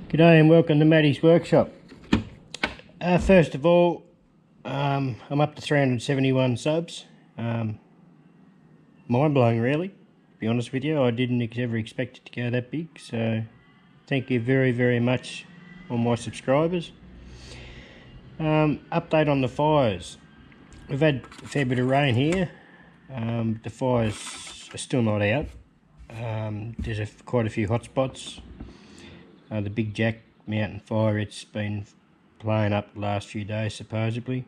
G'day and welcome to Matty's Workshop. First of all, I'm up to 371 subs. Mind blowing, really, to be honest with you. I didn't ever expect it to go that big, so thank you very, very much, all my subscribers. Update on the fires. We've had a fair bit of rain here. The fires are still not out. There's quite a few hot spots. The Big Jack mountain fire, it's been playing up the last few days supposedly,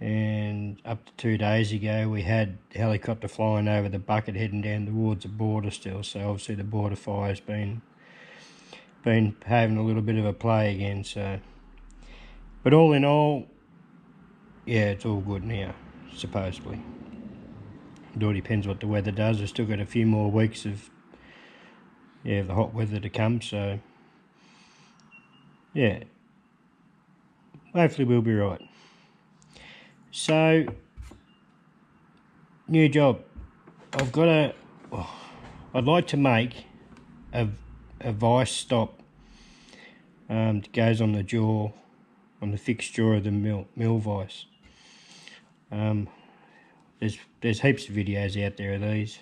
and up to 2 days ago we had a helicopter flying over the bucket heading down towards the border still, so obviously the border fire's been having a little bit of a play again. So, but all in all, yeah, it's all good now, supposedly. It all depends what the weather does. We've still got a few more weeks of the hot weather to come, so yeah, hopefully we'll be right. So, new job. I'd like to make a vice stop that goes on the jaw, on the fixed jaw of the mill vice. There's heaps of videos out there of these,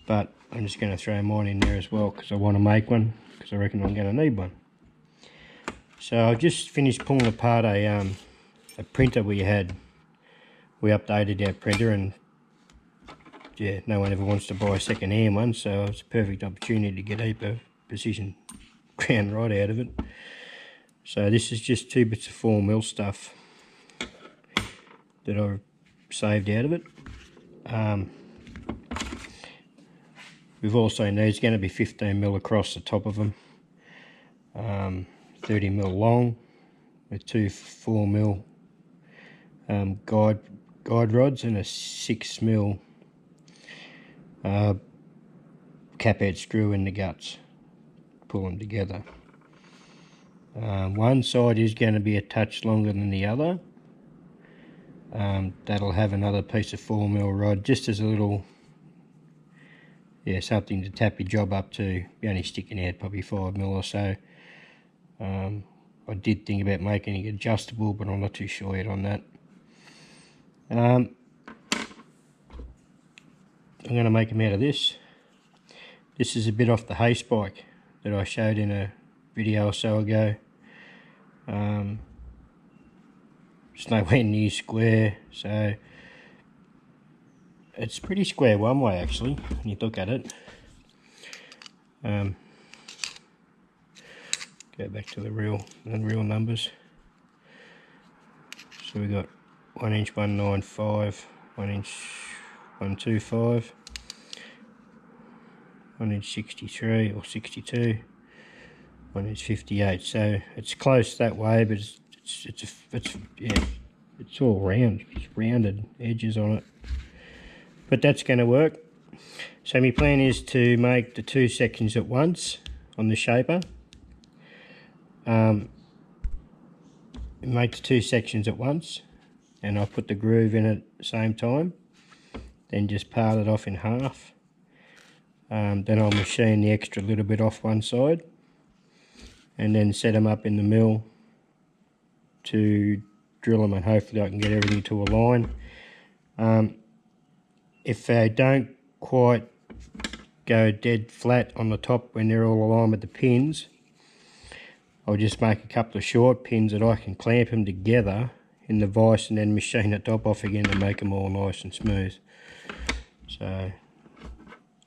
but I'm just going to throw mine in there as well because I want to make one, because I reckon I'm going to need one. So I've just finished pulling apart a printer we had. We updated our printer, and yeah, no one ever wants to buy a second-hand one, so it's a perfect opportunity to get a heap of precision ground rod out of it. So this is just 2 bits of 4mm stuff that I've saved out of it. We've also, there's going to be 15mm across the top of them. 30mm long with 2 4mm guide rods and a 6mm cap head screw in the guts. Pull them together. One side is going to be a touch longer than the other. That'll have another piece of 4mm rod just as a little, something to tap your job up to. Be only sticking out probably 5mm or so. I did think about making it adjustable, but I'm not too sure yet on that. I'm going to make them out of this. This is a bit off the hay spike that I showed in a video or so ago. It's nowhere near square, so it's pretty square one way actually when you look at it. Go back to the real numbers. So we got 1 inch 195, 1 inch 125, 1 inch 63 or 62, 1 inch 58. So it's close that way, but it's all round, it's rounded edges on it. But that's going to work. So my plan is to make the 2 sections at once on the shaper. Make the 2 sections at once, and I'll put the groove in at the same time, then just part it off in half. Then I'll machine the extra little bit off one side, and then set them up in the mill to drill them, and hopefully I can get everything to align. If they don't quite go dead flat on the top when they're all aligned with the pins, I'll just make a couple of short pins that I can clamp them together in the vise and then machine the top off again to make them all nice and smooth. So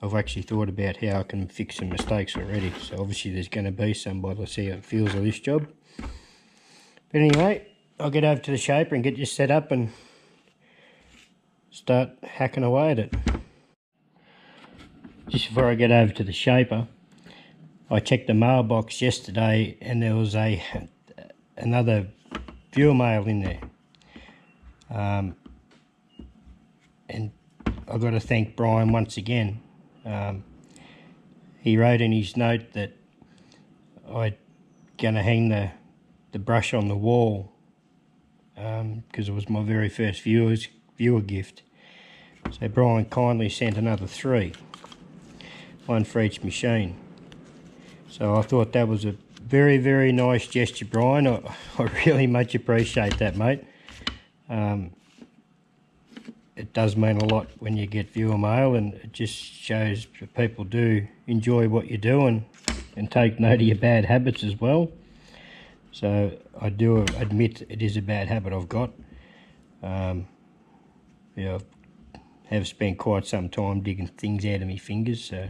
I've actually thought about how I can fix some mistakes already. So obviously there's going to be some by the see how it feels of this job. But anyway, I'll get over to the shaper and get this set up and start hacking away at it. Just before I get over to the shaper, I checked the mailbox yesterday and there was another viewer mail in there. And I've got to thank Brian once again. He wrote in his note that I'm going to hang the brush on the wall because it was my very first viewer gift. So Brian kindly sent another 3, one for each machine. So I thought that was a very, very nice gesture, Brian. I really much appreciate that, mate. It does mean a lot when you get viewer mail, and it just shows that people do enjoy what you do and take note of your bad habits as well. So I do admit it is a bad habit I've got. Yeah, I have spent quite some time digging things out of my fingers. So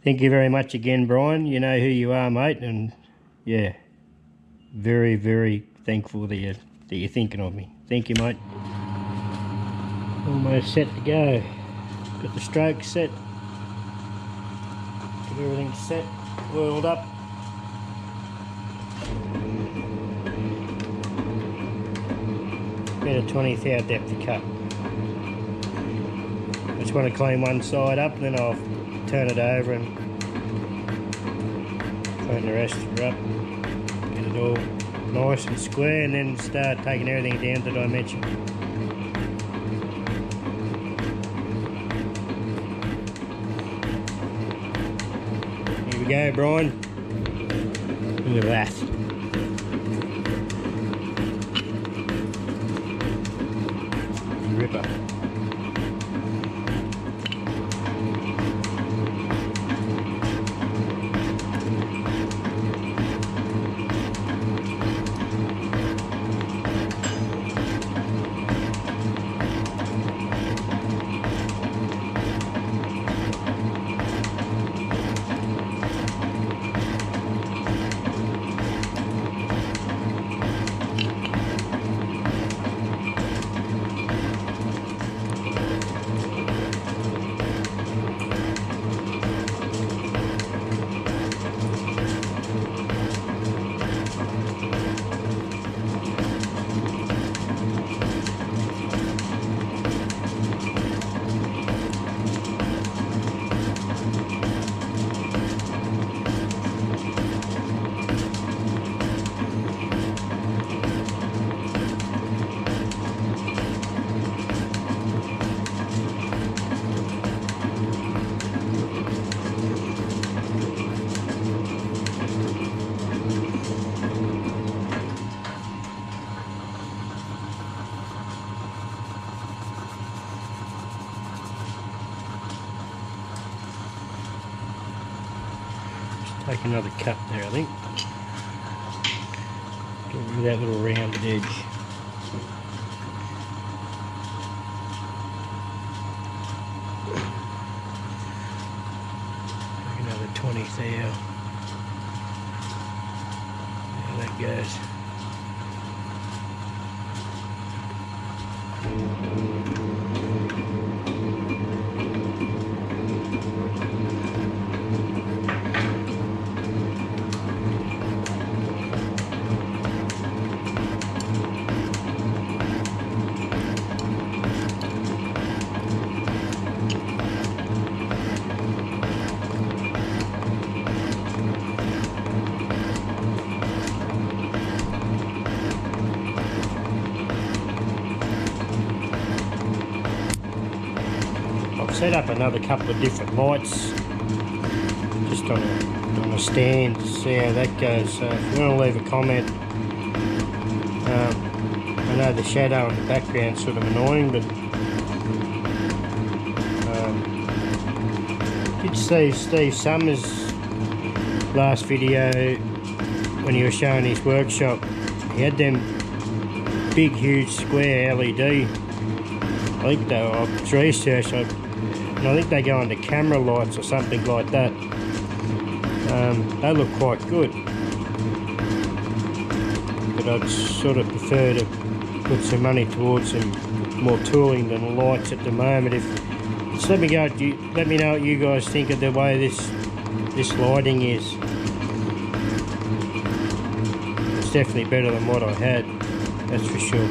thank you very much again, Brian. You know who you are, mate, and yeah, very, very thankful that you're thinking of me. Thank you, mate. Almost set to go. Got the strokes set. Got everything set, oiled up. About a 20th hour depth of cut. I just want to clean one side up, and then I'll turn it over and clean the rest up. Get it all nice and square, and then start taking everything down to dimension. Here we go, Brian. Look at that. Ripper. Take another cut there, I think. Get rid of that little rounded edge. Take another 20 there. There that goes. Set up another couple of different lights just on a stand to see how that goes. So if you want to leave a comment, I know the shadow in the background is sort of annoying, but did see Steve Summers' last video when he was showing his workshop. He had them big huge square LED. I think they were research. I think they go under camera lights or something like that. They look quite good, but I'd sort of prefer to put some money towards some more tooling than lights at the moment. Just let me know what you guys think of the way this lighting is. It's definitely better than what I had, that's for sure.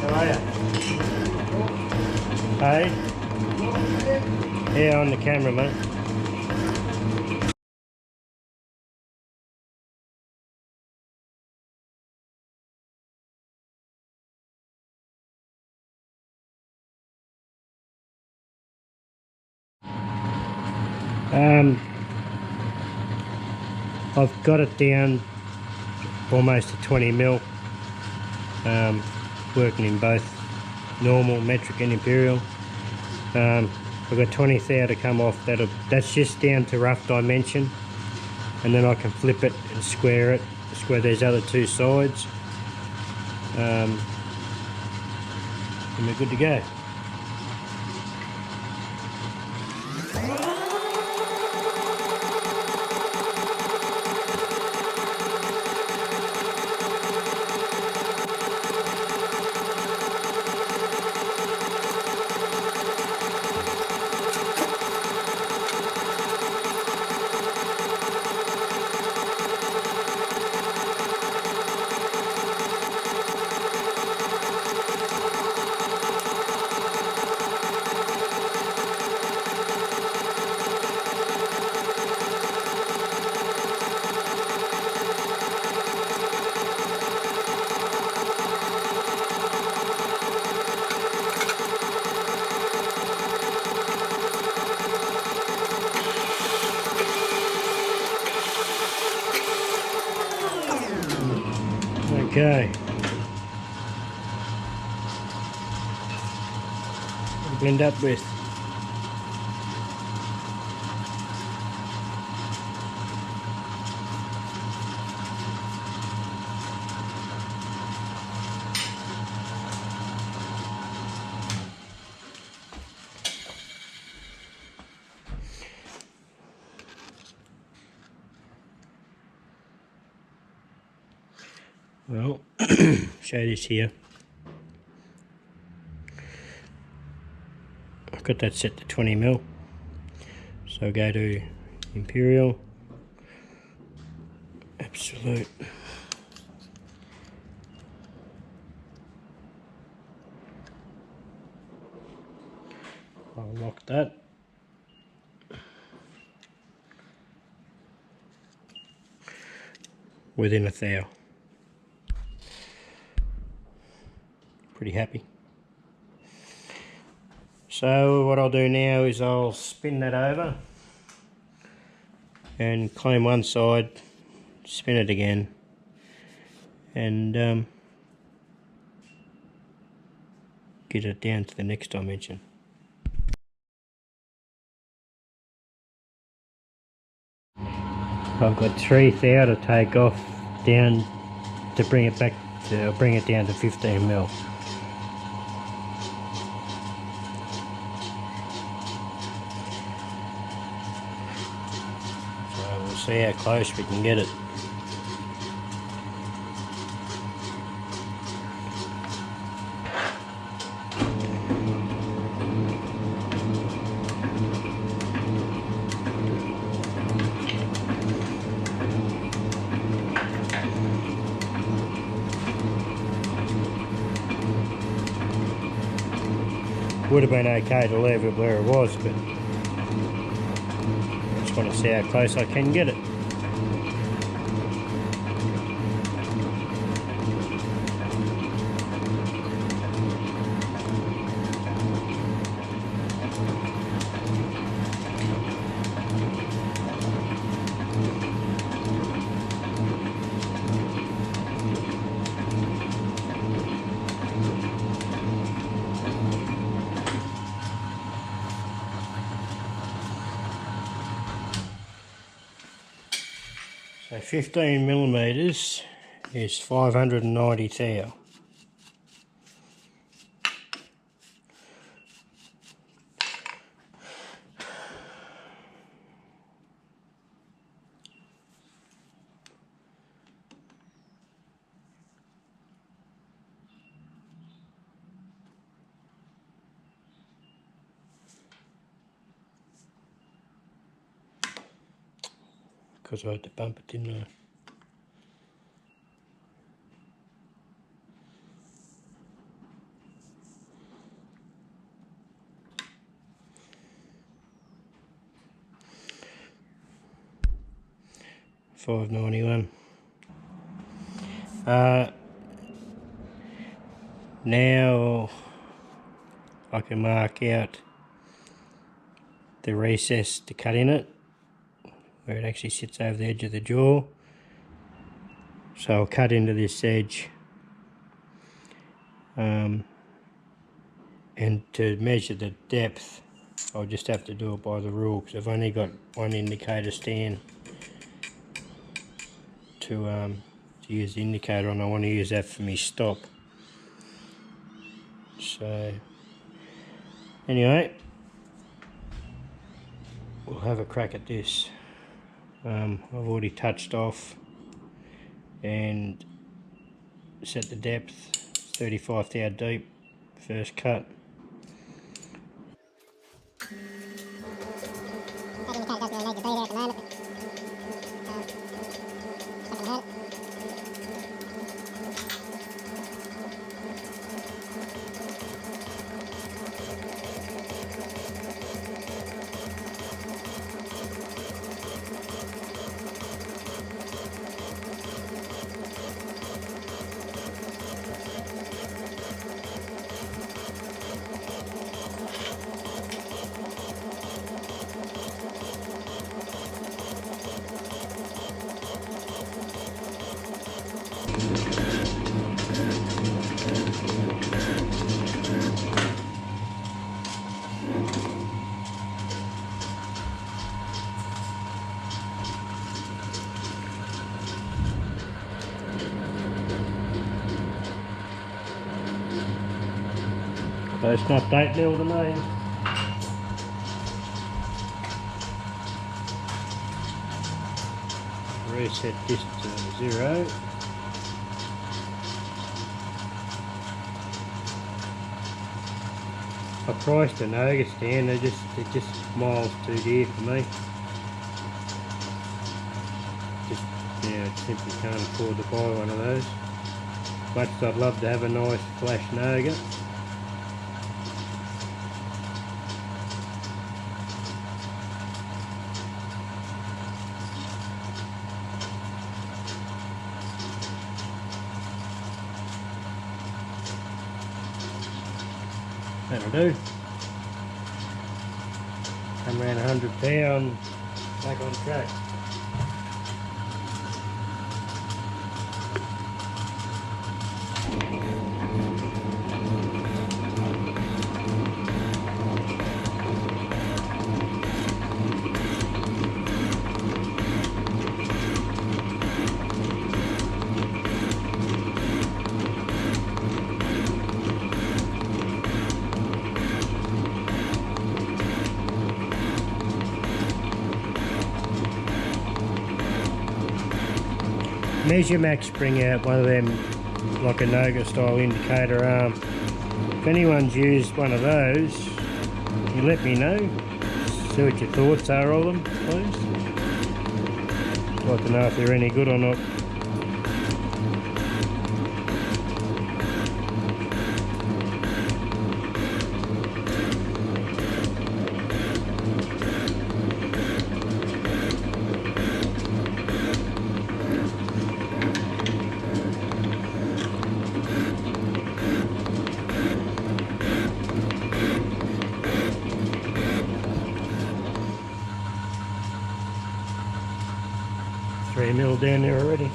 How are you? Hey? Yeah, on the camera, mate. I've got it down almost to 20 mil, working in both normal, metric and imperial. I've got 20 thou to come off. That's just down to rough dimension, and then I can flip it and square these other two sides, and we're good to go. Okay. Blend up with. Well, show this here. I've got that set to 20 mil. So go to imperial, absolute. I'll lock that. Within a thou. Pretty happy. So what I'll do now is I'll spin that over and clean one side, spin it again, and get it down to the next dimension. I've got 3 thou to take off down to bring it back to bring it down to 15 mil. So we'll see how close we can get it. Would have been okay to leave it where it was, but I just want to see how close I can get it. So 15 millimeters is 590 thou. Because I had to bump it, didn't I? $5.91. Now I can mark out the recess to cut in it, where it actually sits over the edge of the jaw. So I'll cut into this edge, and to measure the depth I'll just have to do it by the rule, because I've only got one indicator stand to use the indicator on. I want to use that for my stop. So anyway, we'll have a crack at this. I've already touched off and set the depth. It's 35 thou deep, first cut. So it's not date nil to me. Reset this to 0. I priced an Noga stand, they're just miles too dear for me. Yeah, simply can't afford to buy one of those. Much as I'd love to have a nice flash Noga. That'll do. Come around 100 pound, back on track. Measure Max bring out one of them, like a Noga style indicator arm. If anyone's used one of those, you let me know. See what your thoughts are of them, please. I'd like to know if they're any good or not. $3 mil down there already.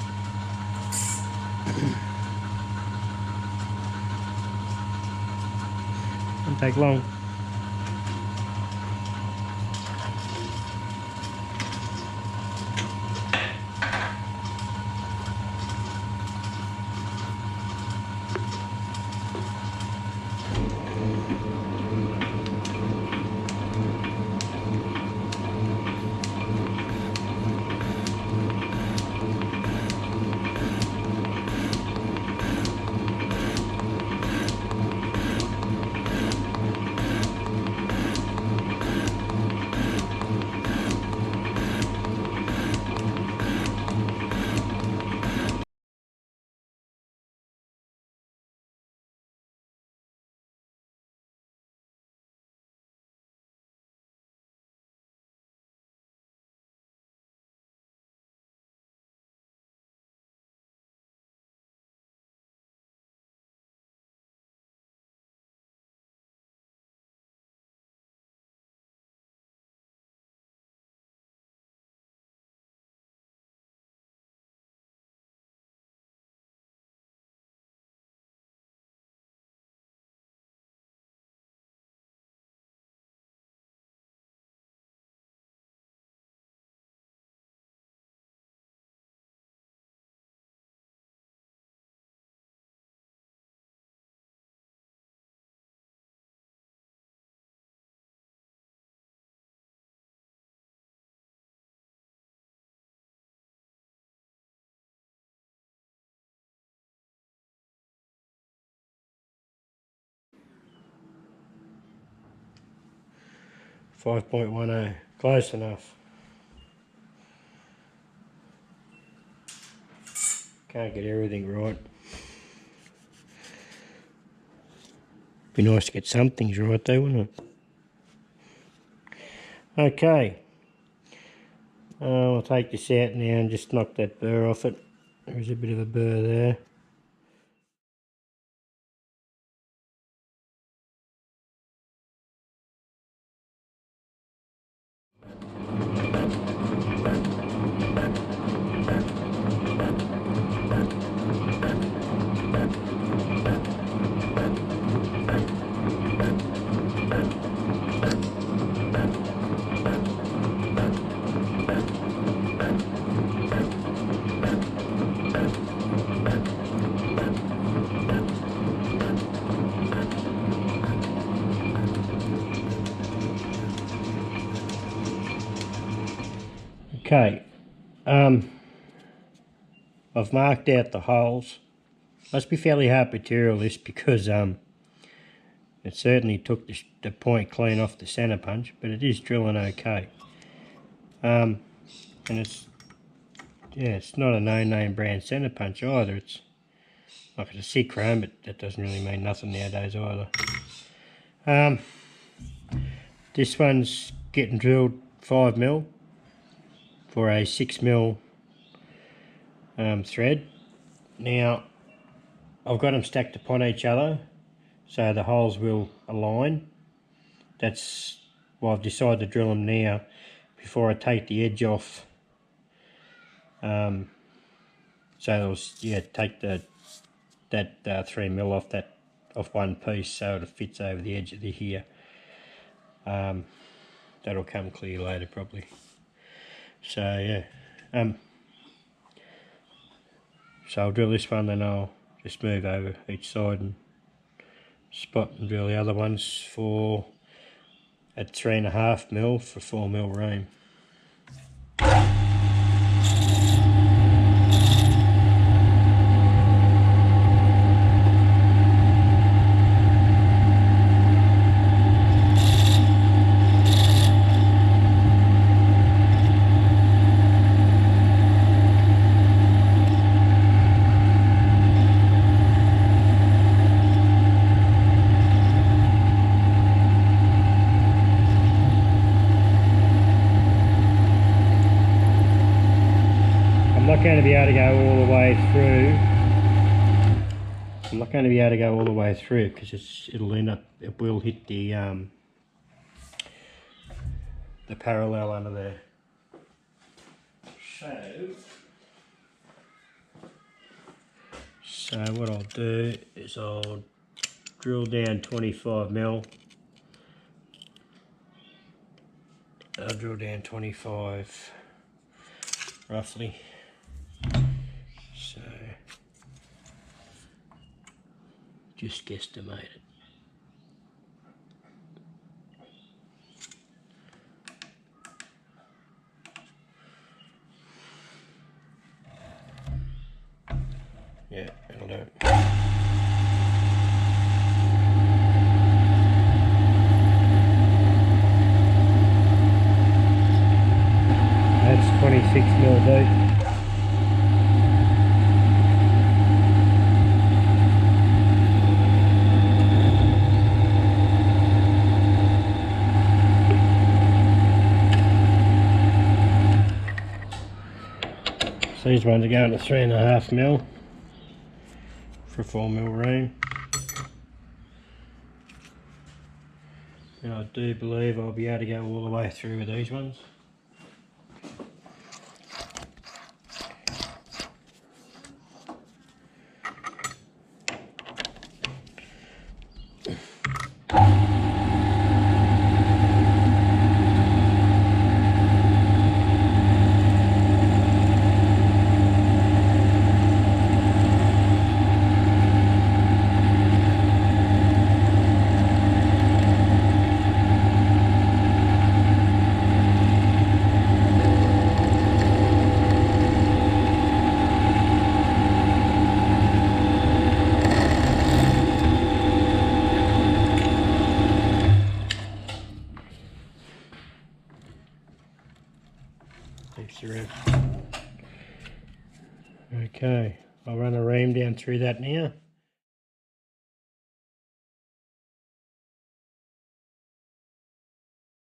Won't take long. 5.10. Close enough. Can't get everything right. Be nice to get some things right though, wouldn't it? Okay. I'll take this out now and just knock that burr off it. There's a bit of a burr there. Okay, I've marked out the holes. Must be fairly hard material this, because it certainly took the point clean off the centre punch, but it is drilling okay. And it's not a no-name brand centre punch either. It's like a 6 chrome, but that doesn't really mean nothing nowadays either. This one's getting drilled 5mm for a 6mm thread. Now I've got them stacked upon each other so the holes will align. That's why I've decided to drill them now before I take the edge off. So it'll, take that 3mm off one piece so it fits over the edge of the here. That'll come clear later probably. So yeah, so I'll drill this one, then I'll just move over each side and spot and drill the other ones for at 3.5mm for 4mm ream. I'm not going to be able to go all the way through. I'm not going to be able to go all the way through because it will hit the parallel under there. So what I'll do is I'll drill down 25mm. I'll drill down 25 roughly. So just guesstimate it. Yeah, it'll do it. That's 26mm deep. So these ones are going to 3.5mm for 4mm ream. And I do believe I'll be able to go all the way through with these ones. Keeps the roof. Okay, I'll run a ream down through that now.